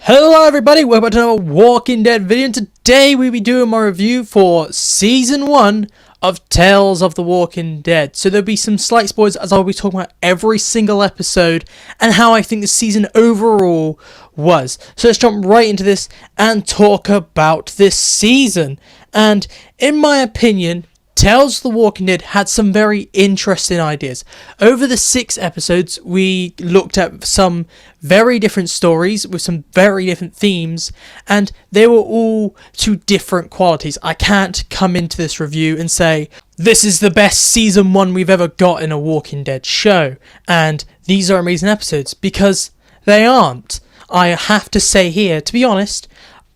Hello everybody, welcome to another Walking Dead video, and today we'll be doing my review for Season 1 of Tales of the Walking Dead. So there'll be some slight spoilers as I'll be talking about every single episode and how I think the season overall was. So let's jump right into this and talk about this season. And in my opinion, Tales of the Walking Dead had some very interesting ideas. Over the 6 episodes, we looked at some very different stories with some very different themes, and they were all to different qualities. I can't come into this review and say, this is the best season 1 we've ever got in a Walking Dead show, and these are amazing episodes, because they aren't. I have to say here, to be honest,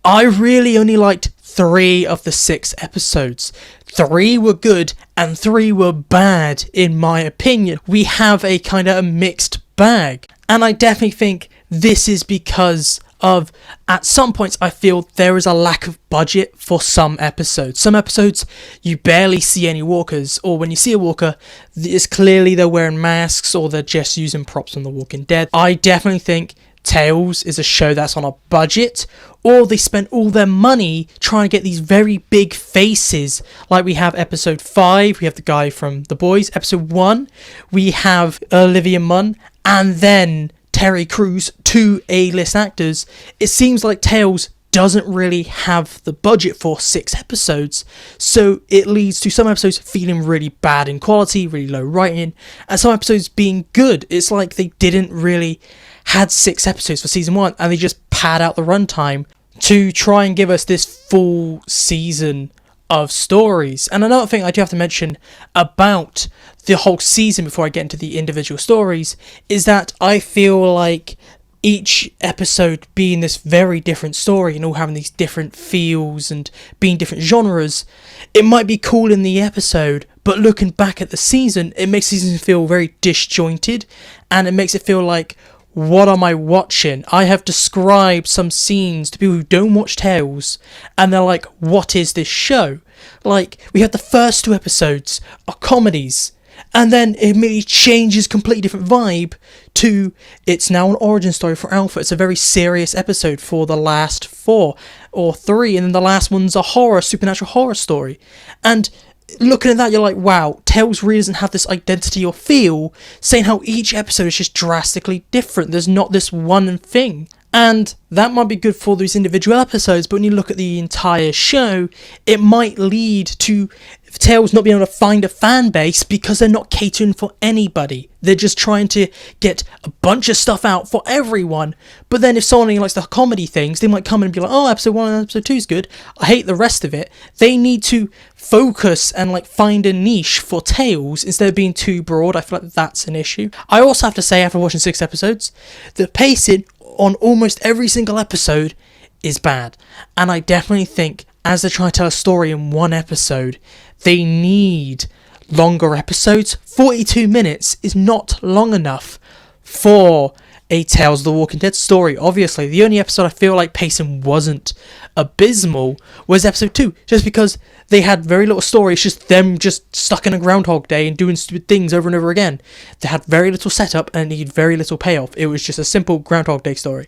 I really only liked 3 of the 6 episodes. 3 were good and 3 were bad, in my opinion. We have a kind of a mixed bag. And I definitely think this is because of, at some points, I feel there is a lack of budget for some episodes. Some episodes, you barely see any walkers, or when you see a walker, it's clearly they're wearing masks or they're just using props from The Walking Dead. I definitely think Tales is a show that's on a budget, or they spent all their money trying to get these very big faces. Like we have episode 5, we have the guy from The Boys. Episode 1, we have Olivia Munn, and then Terry Crews, 2 A-list actors. It seems like Tales doesn't really have the budget for 6 episodes, so it leads to some episodes feeling really bad in quality, really low writing, and some episodes being good. It's like they didn't really had 6 episodes for season 1 and they just pad out the runtime to try and give us this full season of stories. And another thing I do have to mention about the whole season before I get into the individual stories is that I feel like each episode being this very different story and all having these different feels and being different genres, it might be cool in the episode, but looking back at the season, it makes the season feel very disjointed, and it makes it feel like, what am I watching? I have described some scenes to people who don't watch Tales, and they're like, what is this show? Like, we have the first 2 episodes are comedies, and then it immediately changes completely different vibe to, it's now an origin story for Alpha. It's a very serious episode for the last 4 or 3, and then the last one's a horror, supernatural horror story. And looking at that, you're like, wow, Tales really doesn't have this identity or feel, saying how each episode is just drastically different. There's not this one thing. And that might be good for these individual episodes, but when you look at the entire show, it might lead to Tales not being able to find a fan base because they're not catering for anybody. They're just trying to get a bunch of stuff out for everyone. But then if someone likes the comedy things, they might come in and be like, oh, episode 1 and episode 2 is good. I hate the rest of it. They need to focus and like find a niche for Tales instead of being too broad. I feel like that's an issue. I also have to say, after watching 6 episodes, the pacing on almost every single episode is bad. And I definitely think as they're trying to tell a story in 1 episode, they need longer episodes. 42 minutes is not long enough for a Tales of the Walking Dead story. Obviously, the only episode I feel like pacing wasn't abysmal was episode 2, just because they had very little story. It's just them just stuck in a Groundhog Day and doing stupid things over and over again. They had very little setup and needed very little payoff. It was just a simple Groundhog Day story.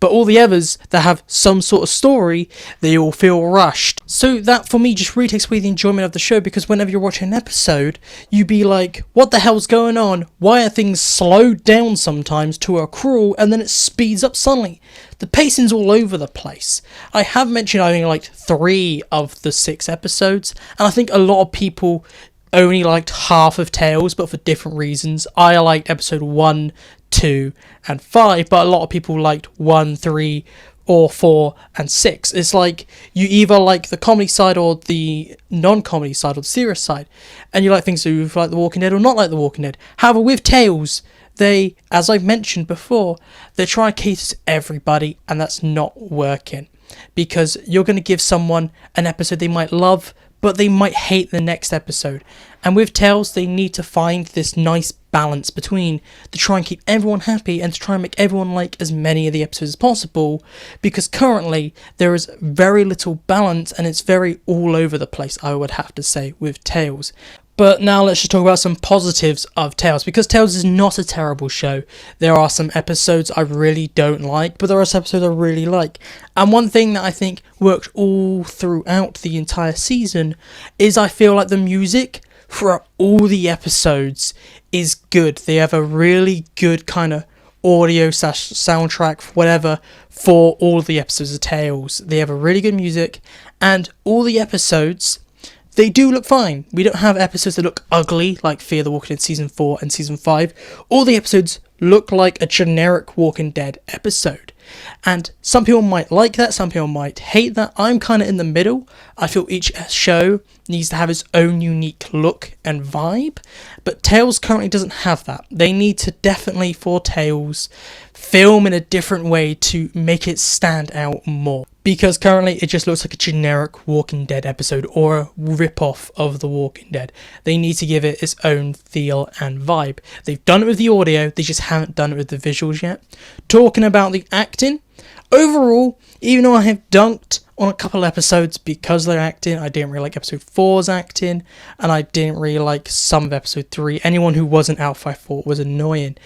But all the others that have some sort of story, they all feel rushed. So that, for me, just really takes away the enjoyment of the show, because whenever you're watching an episode, you be like, what the hell's going on? Why are things slowed down sometimes to a crawl and then it speeds up suddenly? The pacing's all over the place. I have mentioned I only liked 3 of the 6 episodes, and I think a lot of people only liked half of Tales, but for different reasons. I liked episode 1, 2, and 5, but a lot of people liked 1, 3, or 4, and 6. It's like, you either like the comedy side or the non-comedy side or the serious side, and you like things who like The Walking Dead or not like The Walking Dead. However, with Tales, they, as I've mentioned before, they're trying to cater to everybody, and that's not working. Because you're going to give someone an episode they might love, but they might hate the next episode. And with Tales, they need to find this nice balance between to try and keep everyone happy and to try and make everyone like as many of the episodes as possible, because currently there is very little balance and it's very all over the place, I would have to say, with Tales. But now let's just talk about some positives of Tales, because Tales is not a terrible show. There are some episodes I really don't like, but there are some episodes I really like. And one thing that I think worked all throughout the entire season is I feel like the music for all the episodes is good. They have a really good kind of audio / soundtrack, whatever, for all the episodes of Tales. They have a really good music, and all the episodes, they do look fine. We don't have episodes that look ugly like Fear the Walking Dead Season 4 and Season 5. All the episodes look like a generic Walking Dead episode. And some people might like that, some people might hate that. I'm kind of in the middle. I feel each show needs to have its own unique look and vibe. But Tales currently doesn't have that. They need to definitely, for Tales, film in a different way to make it stand out more. Because currently it just looks like a generic Walking Dead episode or a rip-off of The Walking Dead. They need to give it its own feel and vibe. They've done it with the audio, they just haven't done it with the visuals yet. Talking about the acting, overall, even though I have dunked on a couple episodes because of their acting, I didn't really like episode 4's acting, and I didn't really like some of episode 3. Anyone who wasn't Alpha I thought was annoying.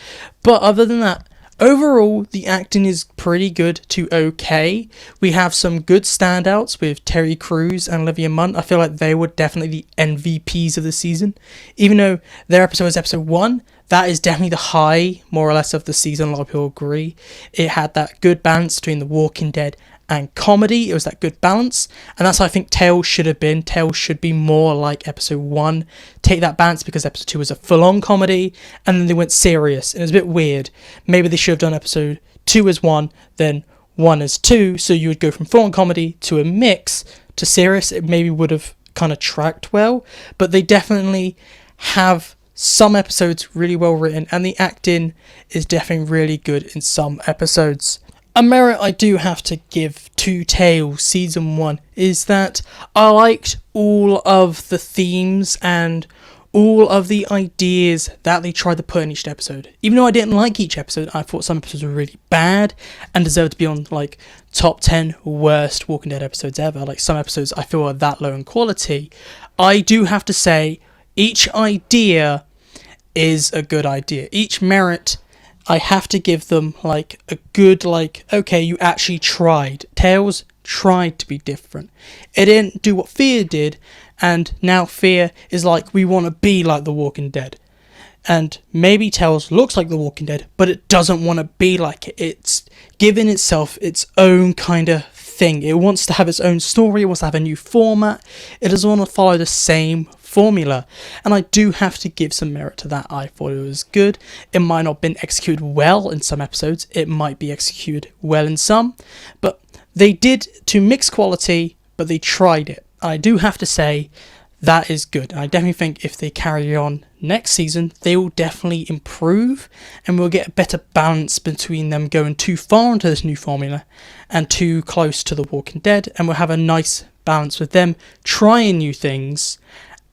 But other than that, overall, the acting is pretty good to okay. We have some good standouts with Terry Crews and Olivia Munn. I feel like they were definitely the MVPs of the season. Even though their episode was episode 1, that is definitely the high, more or less, of the season. A lot of people agree. It had that good balance between The Walking Dead and comedy. It was that good balance, and that's how I think Tales should have been. Tales should be more like episode 1. Take that balance, because episode 2 was a full-on comedy, and then they went serious. It was a bit weird. Maybe they should have done episode 2 as 1, then 1 as 2, so you would go from full-on comedy to a mix to serious. It maybe would have kind of tracked well, but they definitely have some episodes really well written, and the acting is definitely really good in some episodes. A merit I do have to give to Tales Season 1 is that I liked all of the themes and all of the ideas that they tried to put in each episode. Even though I didn't like each episode, I thought some episodes were really bad and deserved to be on like top 10 worst Walking Dead episodes ever. Like some episodes I feel are that low in quality. I do have to say each idea is a good idea. Each merit, I have to give them like a good, like, okay, you actually tried. Tales tried to be different. It didn't do what Fear did, and now Fear is like, we want to be like The Walking Dead. And maybe Tales looks like The Walking Dead, but it doesn't want to be like it. It's giving itself its own kind of thing. It wants to have its own story, it wants to have a new format. It doesn't want to follow the same formula, and I do have to give some merit to that. I thought it was good. It might not have been executed well in some episodes, it might be executed well in some, but they did to mix quality, but they tried it. I do have to say that is good. I definitely think if they carry on next season, they will definitely improve, and we'll get a better balance between them going too far into this new formula and too close to The Walking Dead, and we'll have a nice balance with them trying new things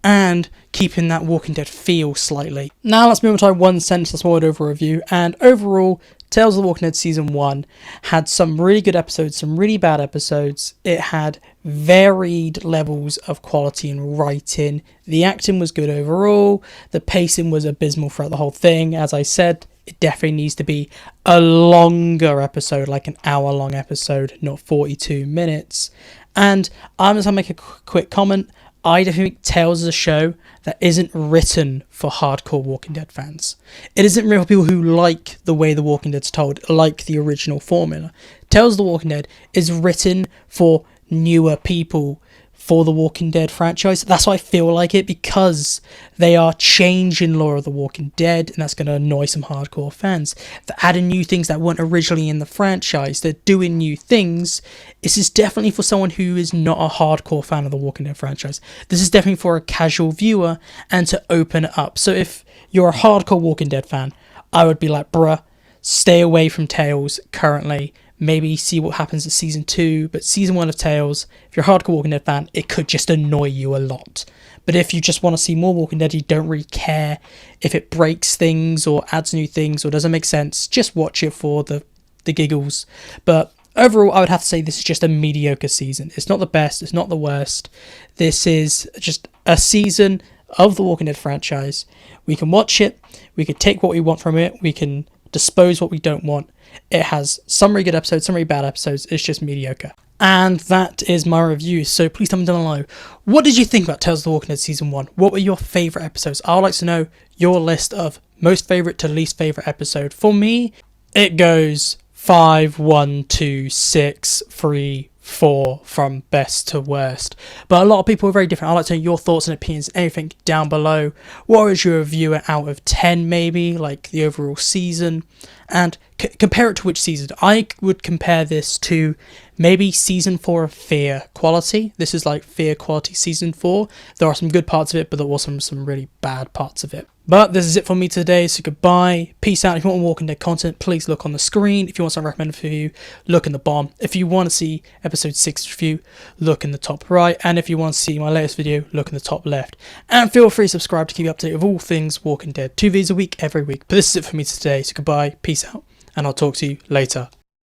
and keeping that Walking Dead feel slightly. Now let's move on to our one sentence, that's word over review. And overall, Tales of the Walking Dead Season 1 had some really good episodes, some really bad episodes. It had varied levels of quality and writing. The acting was good overall. The pacing was abysmal throughout the whole thing. As I said, it definitely needs to be a longer episode, like an hour-long episode, not 42 minutes. And I'm just going to make a quick comment. I definitely think Tales is a show that isn't written for hardcore Walking Dead fans. It isn't written for people who like the way The Walking Dead's told, like the original formula. Tales of the Walking Dead is written for newer people for the Walking Dead franchise. That's why I feel like it, because they are changing lore of the Walking Dead, and that's going to annoy some hardcore fans. They're adding new things that weren't originally in the franchise. They're doing new things. This is definitely for someone who is not a hardcore fan of the Walking Dead franchise. This is definitely for a casual viewer and to open it up. So if you're a hardcore Walking Dead fan, I would be like, bruh, stay away from Tales currently. Maybe see what happens in Season 2, but Season 1 of Tales, if you're a hardcore Walking Dead fan, it could just annoy you a lot. But if you just want to see more Walking Dead, you don't really care if it breaks things or adds new things or doesn't make sense, just watch it for the giggles. But overall, I would have to say this is just a mediocre season. It's not the best, it's not the worst. This is just a season of the Walking Dead franchise. We can watch it, we can take what we want from it, we can dispose what we don't want. It has some really good episodes, some really bad episodes. It's just mediocre. And that is my review. So please tell me down below, what did you think about Tales of the Walking Dead Season 1? What were your favourite episodes? I would like to know your list of most favourite to least favourite episode. For me, it goes 5, 1, 2, 6, 3, 4 from best to worst. But a lot of people are very different. I'd like to know your thoughts and opinions, anything down below. What is your review out of 10 maybe, like the overall season? And compare it to which season. I would compare this to maybe season 4 of Fear quality. This is like Fear quality season 4. There are some good parts of it, but there were some really bad parts of it. But this is it for me today, so goodbye, peace out. If you want more Walking Dead content, please look on the screen. If you want something recommended for you, look in the bottom. If you want to see episode 6 review, look in the top right. And if you want to see my latest video, look in the top left. And feel free to subscribe to keep you up to date with all things Walking Dead. 2 videos a week, every week. But this is it for me today, so goodbye, peace out, and I'll talk to you later.